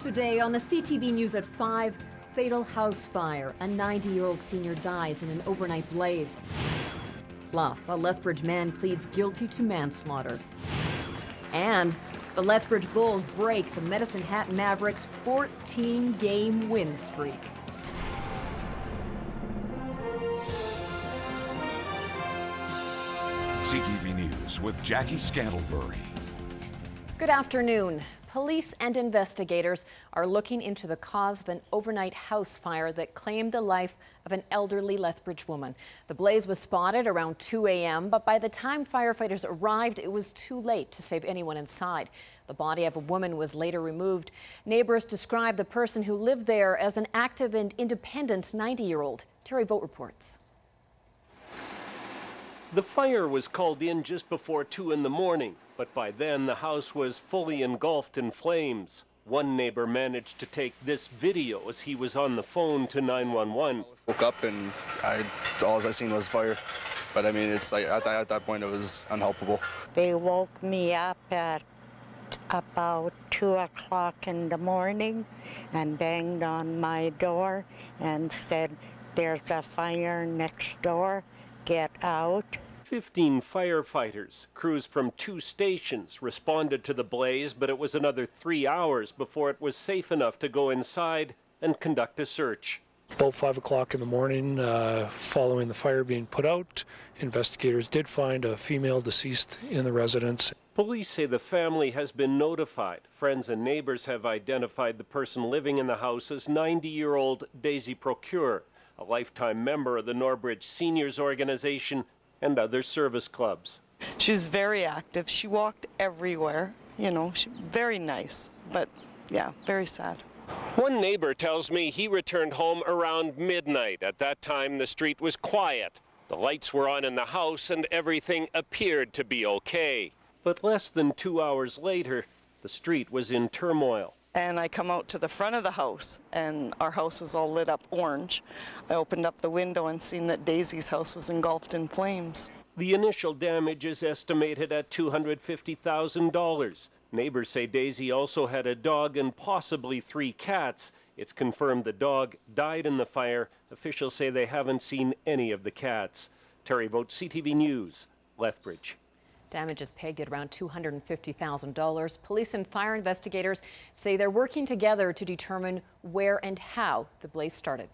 Today on the CTV News at 5, fatal house fire. A 90-year-old senior dies in an overnight blaze. Plus, a Lethbridge man pleads guilty to manslaughter. And the Lethbridge Bulls break the Medicine Hat Mavericks' 14-game win streak. CTV News with Jackie Scantlebury. Good afternoon. Police and investigators are looking into the cause of an overnight house fire that claimed the life of an elderly Lethbridge woman. The blaze was spotted around 2 a.m., but by the time firefighters arrived, it was too late to save anyone inside. The body of a woman was later removed. Neighbors described the person who lived there as an active and independent 90-year-old. Terry Vogt reports. The fire was called in just before 2 in the morning, but by then the house was fully engulfed in flames. One neighbor managed to take this video as he was on the phone to 911. Woke up and all I seen was fire. But I mean, it's like at that point it was unhelpable. They woke me up at about 2 o'clock in the morning and banged on my door and said, "There's a fire next door, get out." 15 firefighters, crews from 2 stations, responded to the blaze, but it was another 3 hours before it was safe enough to go inside and conduct a search. About 5 o'clock in the morning, following the fire being put out, investigators did find a female deceased in the residence. Police say the family has been notified. Friends and neighbors have identified the person living in the house as 90-year-old Daisy Procure, a lifetime member of the Lethbridge Seniors Organization and other service clubs. She was very active. She walked everywhere, very nice, but yeah, very sad. One neighbor tells me he returned home around midnight. At that time, the street was quiet. The lights were on in the house and everything appeared to be okay. But less than 2 hours later, the street was in turmoil. And I come out to the front of the house, and our house was all lit up orange. I opened up the window and seen that Daisy's house was engulfed in flames. The initial damage is estimated at $250,000. Neighbors say Daisy also had a dog and possibly 3 cats. It's confirmed the dog died in the fire. Officials say they haven't seen any of the cats. Terry Vogt, CTV News, Lethbridge. Damage is pegged at around $250,000. Police and fire investigators say they're working together to determine where and how the blaze started.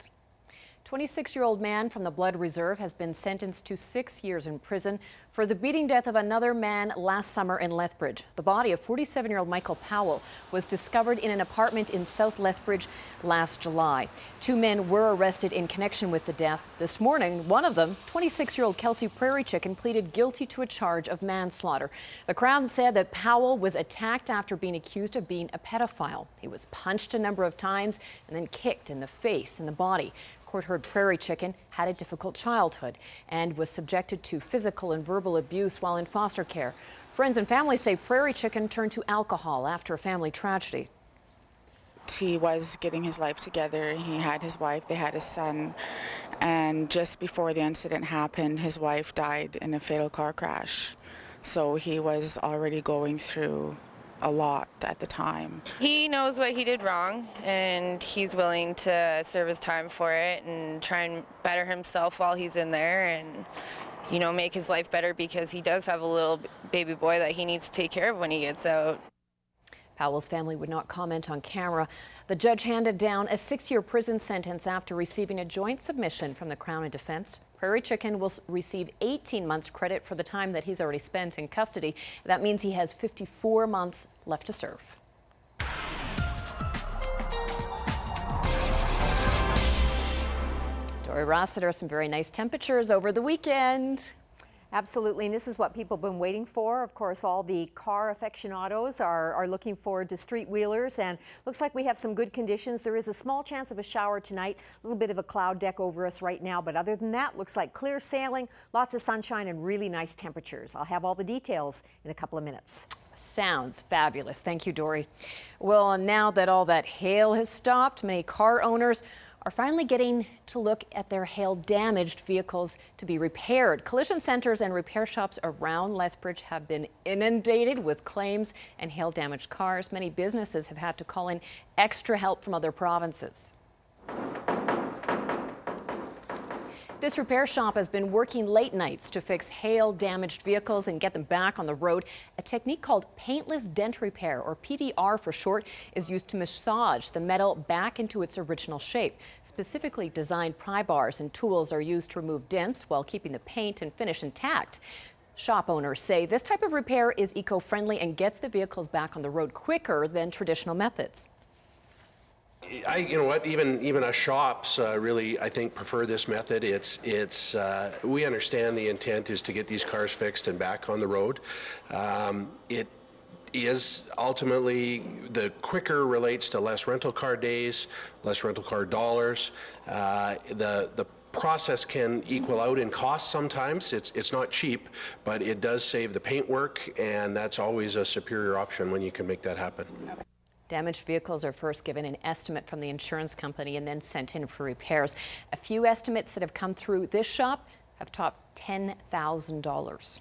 26-year-old man from the Blood Reserve has been sentenced to 6 years in prison for the beating death of another man last summer in Lethbridge. The body of 47-year-old Michael Powell was discovered in an apartment in South Lethbridge last July. 2 men were arrested in connection with the death. This morning, one of them, 26-year-old Kelsey Prairie Chicken, pleaded guilty to a charge of manslaughter. The Crown said that Powell was attacked after being accused of being a pedophile. He was punched a number of times and then kicked in the face and the body. Court heard Prairie Chicken had a difficult childhood and was subjected to physical and verbal abuse while in foster care. Friends and family say Prairie Chicken turned to alcohol after a family tragedy. He was getting his life together. He had his wife, they had a son, and just before the incident happened, his wife died in a fatal car crash. So he was already going through a lot at the time. He knows what he did wrong, and he's willing to serve his time for it and try and better himself while he's in there and, make his life better, because he does have a little baby boy that he needs to take care of when he gets out. Powell's family would not comment on camera. The judge handed down a 6-year prison sentence after receiving a joint submission from the Crown and Defense. Prairie Chicken will receive 18 months credit for the time that he's already spent in custody. That means he has 54 months left to serve. Dory Rossiter, some very nice temperatures over the weekend. Absolutely, and this is what people have been waiting for. Of course, all the car aficionados are looking forward to street wheelers, and looks like we have some good conditions. There is a small chance of a shower tonight, a little bit of a cloud deck over us right now, but other than that, looks like clear sailing, lots of sunshine, and really nice temperatures. I'll have all the details in a couple of minutes. Sounds fabulous. Thank you, Dory. Well, now that all that hail has stopped, many car owners are finally getting to look at their hail-damaged vehicles to be repaired. Collision centers and repair shops around Lethbridge have been inundated with claims and hail-damaged cars. Many businesses have had to call in extra help from other provinces. This repair shop has been working late nights to fix hail-damaged vehicles and get them back on the road. A technique called paintless dent repair, or PDR for short, is used to massage the metal back into its original shape. Specifically designed pry bars and tools are used to remove dents while keeping the paint and finish intact. Shop owners say this type of repair is eco-friendly and gets the vehicles back on the road quicker than traditional methods. You know what? Even us shops really, I think, prefer this method. We understand the intent is to get these cars fixed and back on the road. It is ultimately the quicker relates to less rental car days, less rental car dollars. The process can equal out in cost sometimes. It's not cheap, but it does save the paint work, and that's always a superior option when you can make that happen. Damaged vehicles are first given an estimate from the insurance company and then sent in for repairs. A few estimates that have come through this shop have topped $10,000.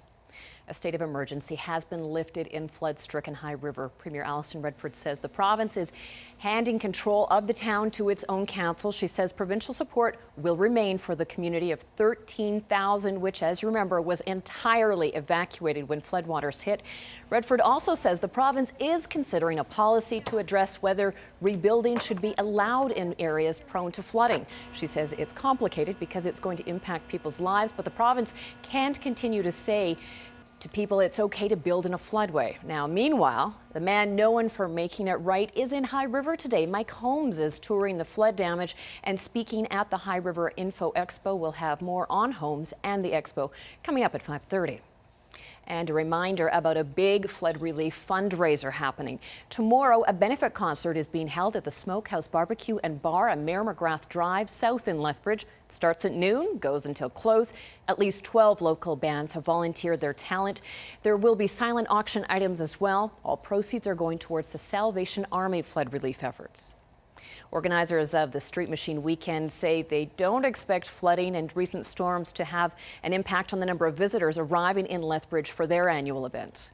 A state of emergency has been lifted in flood-stricken High River. Premier Alison Redford says the province is handing control of the town to its own council. She says provincial support will remain for the community of 13,000, which, as you remember, was entirely evacuated when floodwaters hit. Redford also says the province is considering a policy to address whether rebuilding should be allowed in areas prone to flooding. She says it's complicated because it's going to impact people's lives, but the province can't continue to say to people it's okay to build in a floodway. Now, meanwhile, the man known for making it right is in High River today. Mike Holmes is touring the flood damage and speaking at the High River Info Expo. We'll have more on Holmes and the expo coming up at 5:30. And a reminder about a big flood relief fundraiser happening. Tomorrow, a benefit concert is being held at the Smokehouse Barbecue and Bar on Mayor McGrath Drive, south in Lethbridge. It starts at noon, goes until close. At least 12 local bands have volunteered their talent. There will be silent auction items as well. All proceeds are going towards the Salvation Army flood relief efforts. Organizers of the Street Machine Weekend say they don't expect flooding and recent storms to have an impact on the number of visitors arriving in Lethbridge for their annual event.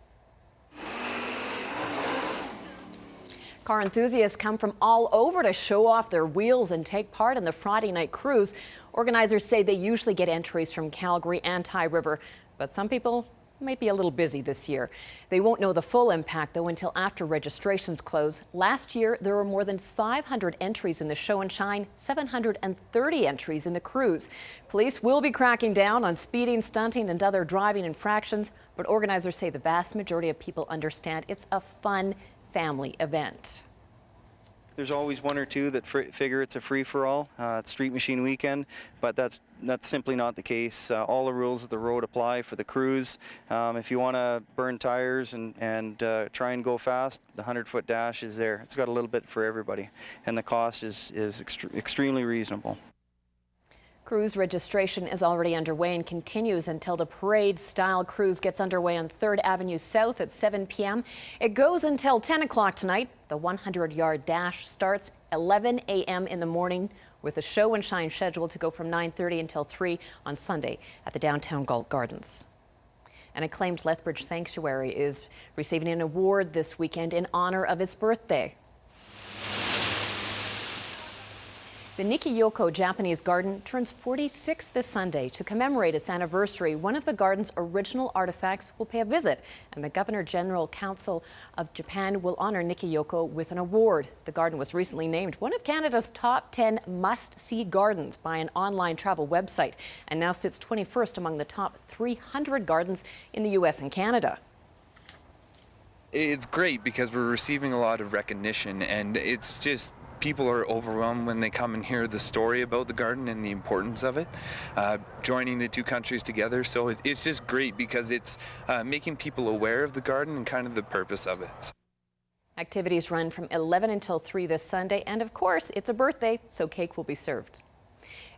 Car enthusiasts come from all over to show off their wheels and take part in the Friday night cruise. Organizers say they usually get entries from Calgary and High River, but some people might be a little busy this year. They won't know the full impact, though, until after registrations close. Last year, there were more than 500 entries in the show and shine, 730 entries in the cruise. Police will be cracking down on speeding, stunting, and other driving infractions, but organizers say the vast majority of people understand it's a fun family event. There's always one or two that figure it's a free-for-all. It's Street Machine Weekend, but that's simply not the case. All the rules of the road apply for the cruise. If you want to burn tires and try and go fast, the 100-foot dash is there. It's got a little bit for everybody, and the cost is extremely reasonable. Cruise registration is already underway and continues until the parade-style cruise gets underway on 3rd Avenue South at 7 p.m. It goes until 10 o'clock tonight. The 100-yard dash starts 11 a.m. in the morning, with a show and shine scheduled to go from 9:30 until 3 on Sunday at the downtown Galt Gardens. An acclaimed Lethbridge sanctuary is receiving an award this weekend in honor of its birthday. The Nikki-Yoko Japanese Garden turns 46 this Sunday. To commemorate its anniversary, one of the garden's original artifacts will pay a visit, and the Governor General Council of Japan will honor Nikki-Yoko with an award. The garden was recently named one of Canada's top 10 must-see gardens by an online travel website, and now sits 21st among the top 300 gardens in the U.S. and Canada. It's great because we're receiving a lot of recognition, and it's just people are overwhelmed when they come and hear the story about the garden and the importance of it, joining the two countries together. So it's just great because it's making people aware of the garden and kind of the purpose of it. Activities run from 11 until 3 this Sunday, and of course, it's a birthday, so cake will be served.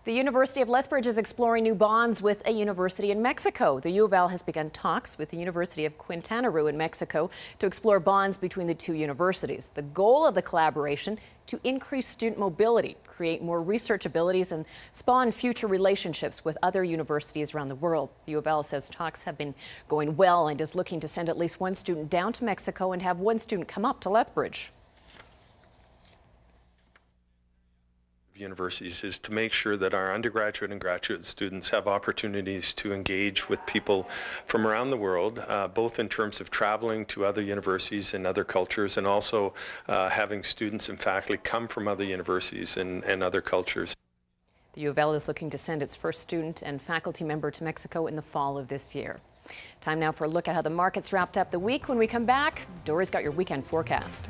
The University of Lethbridge is exploring new bonds with a university in Mexico. The U of L has begun talks with the University of Quintana Roo in Mexico to explore bonds between the two universities. The goal of the collaboration to increase student mobility, create more research abilities, and spawn future relationships with other universities around the world. The U of L says talks have been going well and is looking to send at least one student down to Mexico and have one student come up to Lethbridge. Universities is to make sure that our undergraduate and graduate students have opportunities to engage with people from around the world, both in terms of traveling to other universities and other cultures, and also having students and faculty come from other universities and other cultures. The U of L is looking to send its first student and faculty member to Mexico in the fall of this year. Time now for a look at how the markets wrapped up the week. When we come back, Dory's got your weekend forecast.